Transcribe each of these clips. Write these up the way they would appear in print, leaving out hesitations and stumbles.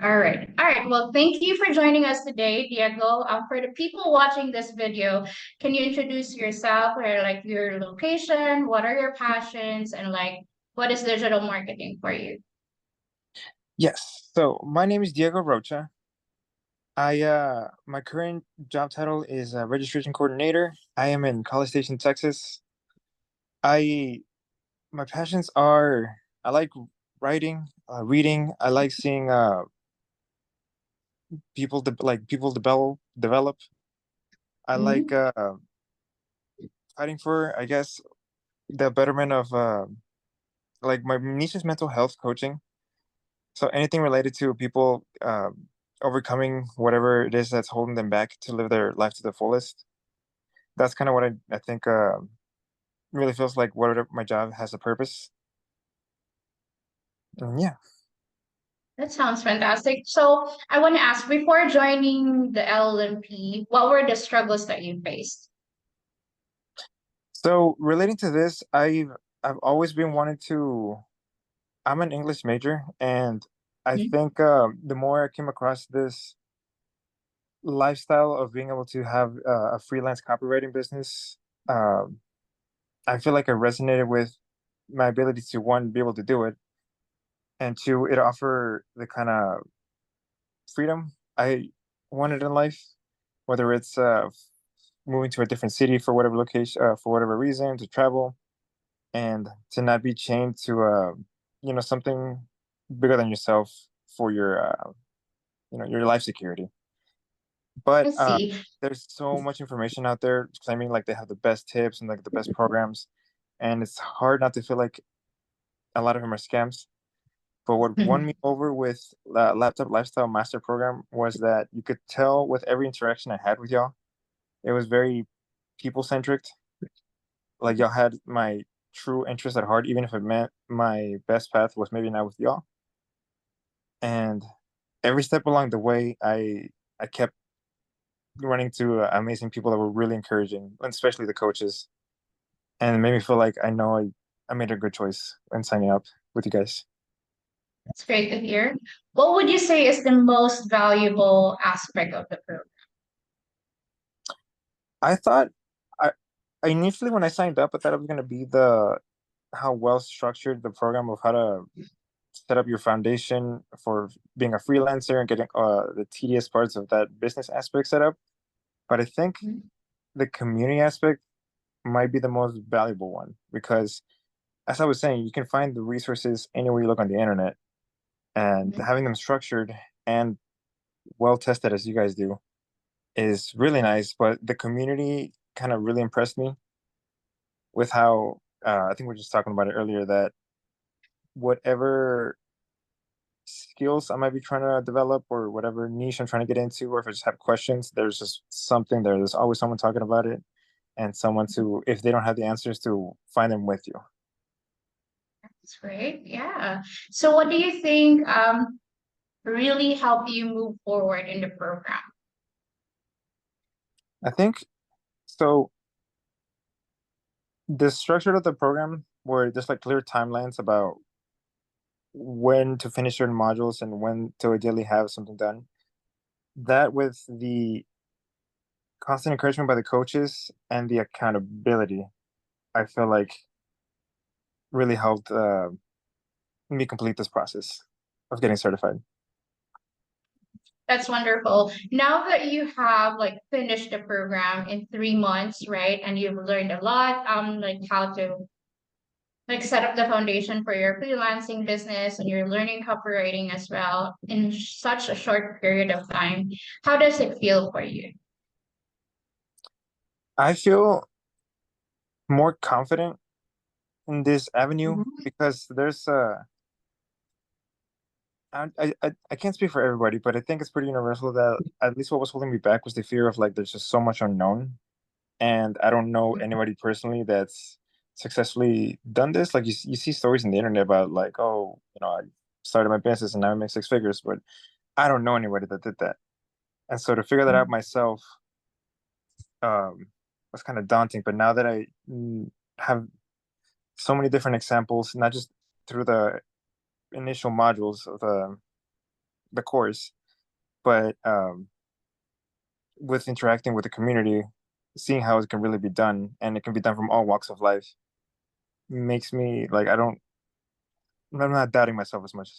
All right. All right. Well, thank you for joining us today, Diego. For the people watching this video, can you introduce yourself or like your location? What are your passions? And like, what is digital marketing for you? Yes. So my name is Diego Rocha. My current job title is registration coordinator. I am in College Station, Texas. I my passions are I like writing, reading. I like seeing people develop. I like Mhm. fighting for, I guess, the betterment of like my niche is mental health coaching. So anything related to people overcoming whatever it is that's holding them back to live their life to the fullest. That's kind of what I think really feels like what my job has a purpose. And yeah. That sounds fantastic. So I want to ask, before joining the LLMP, what were the struggles that you faced? So relating to this, I've always been wanting to. I'm an English major, and I Mhm. think the more I came across this lifestyle of being able to have a freelance copywriting business, um, I feel like I resonated with my ability to one be able to do it, and two it offer the kind of freedom I wanted in life, whether it's moving to a different city for whatever location, for whatever reason, to travel, and to not be chained to something bigger than yourself for your life security. I But see. there's so much information out there claiming like they have the best tips and like the best programs, and it's hard not to feel like a lot of them are scams. But what won me over with Laptop Lifestyle Master Program was that you could tell with every interaction I had with y'all, it was very people centric. Like y'all had my true interest at heart, even if it meant my best path was maybe not with y'all. And every step along the way, I kept running to amazing people that were really encouraging, and especially the coaches, and it made me feel like I made a good choice in signing up with you guys. That's great to hear. What would you say is the most valuable aspect of the program? I thought I, I initially when I signed up, I thought it was gonna be the how well structured the program of how to set up your foundation for being a freelancer and getting the tedious parts of that business aspect set up. But I think the community aspect might be the most valuable one because, as I was saying, you can find the resources anywhere you look on the internet, and Mhm. having them structured and well tested as you guys do is really nice. But the community kind of really impressed me with how I think we are just talking about it earlier that whatever skills I might be trying to develop or whatever niche I'm trying to get into, or if I just have questions, there's just something there. There's always someone talking about it and someone to, if they don't have the answers, to find them with you. That's great. Yeah. So what do you think really help you move forward in the program? I think so. The structure of the program, where there's like clear timelines about when to finish certain modules and when to ideally have something done. That with the constant encouragement by the coaches and the accountability, I feel like really helped me complete this process of getting certified. That's wonderful. Now that you have like finished the program in 3 months, right? And you've learned a lot, like how to like set up the foundation for your freelancing business and you're learning copywriting as well in such a short period of time. How does it feel for you? I feel more confident in this avenue Mhm. because there's I can't speak for everybody, but I think it's pretty universal that at least what was holding me back was the fear of like there's just so much unknown, and I don't know anybody personally that's successfully done this. Like you see stories in the internet about like, oh, I started my business and now I make six figures, but I don't know anybody that did that. And so to figure that out myself um, was kind of daunting. But now that I have so many different examples, not just through the initial modules of the the course, but with interacting with the community, seeing how it can really be done, and it can be done from all walks of life, makes me like I'm not doubting myself as much.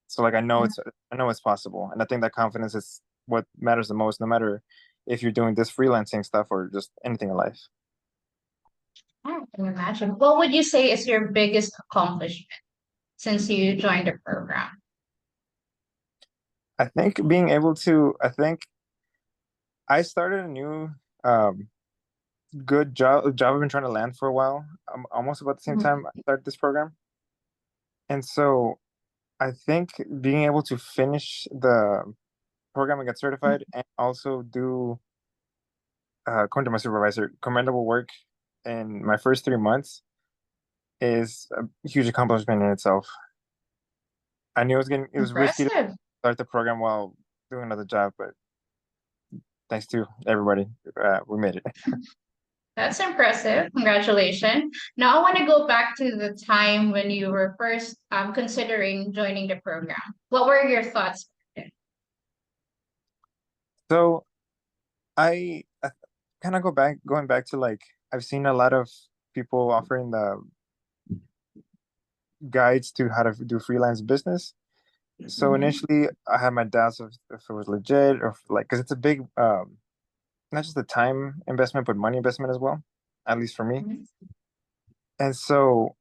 So like I know it's possible, and I think that confidence is what matters the most, no matter if you're doing this freelancing stuff or just anything in life. I can imagine. What would you say is your biggest accomplishment since you joined the program? I think being able to, I think I started a new um, good job I've been trying to land for a while. Almost about the same Mhm. time I started this program, and so I think being able to finish the program and get certified, and also do, according to my supervisor, commendable work in my first 3 months is a huge accomplishment in itself. I knew it was risky to Impressive. start the program while doing another job, but thanks to everybody, we made it. That's impressive. Congratulations. Now I want to go back to the time when you were first considering joining the program. What were your thoughts? So I kind of going back to like I've seen a lot of people offering the guides to how to do freelance business. So Mhm. initially, I had my doubts of if it was legit or if, like, because it's a big, not just the time investment, but money investment as well, at least for me. Mhm. And so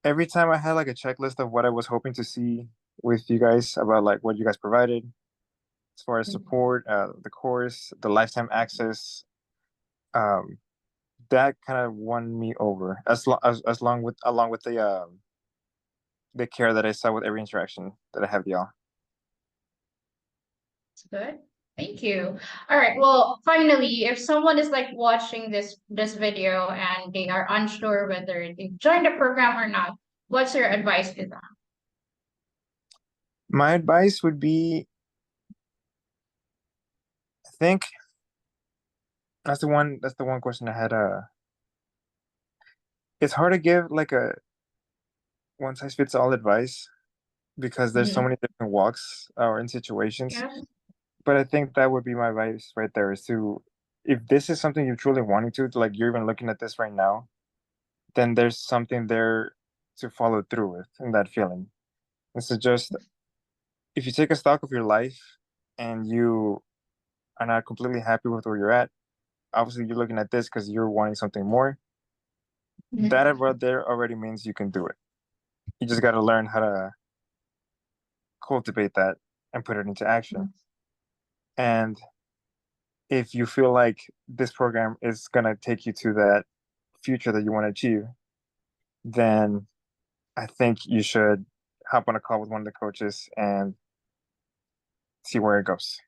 every time I had like a checklist of what I was hoping to see with you guys about like what you guys provided as far as support, the course, the lifetime access, um, that kind of won me over as long with along with the care that I saw with every interaction that I have with y'all. That's good. Thank you. All right. Well, finally, if someone is like watching this video and they are unsure whether they join the program or not, what's your advice to them? My advice would be, I think that's the one question I had. It's hard to give like a one size fits all advice because there's so Mhm. many different walks or in situations. Yeah. But I think that would be my advice right there is to, if this is something you're truly wanting to, like you're even looking at this right now, then there's something there to follow through with in that feeling. And so just if you take a stock of your life and you are not completely happy with where you're at, obviously you're looking at this because you're wanting something more. Mhm. That right there already means you can do it. You just got to learn how to cultivate that and put it into action. And if you feel like this program is going to take you to that future that you want to achieve, then I think you should hop on a call with one of the coaches and see where it goes.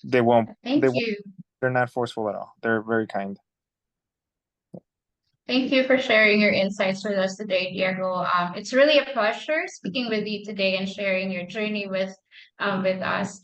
They won't, they Thank won't, you. they're not forceful at all. They're very kind. Thank you for sharing your insights with us today, Diego. It's really a pleasure speaking with you today and sharing your journey with us.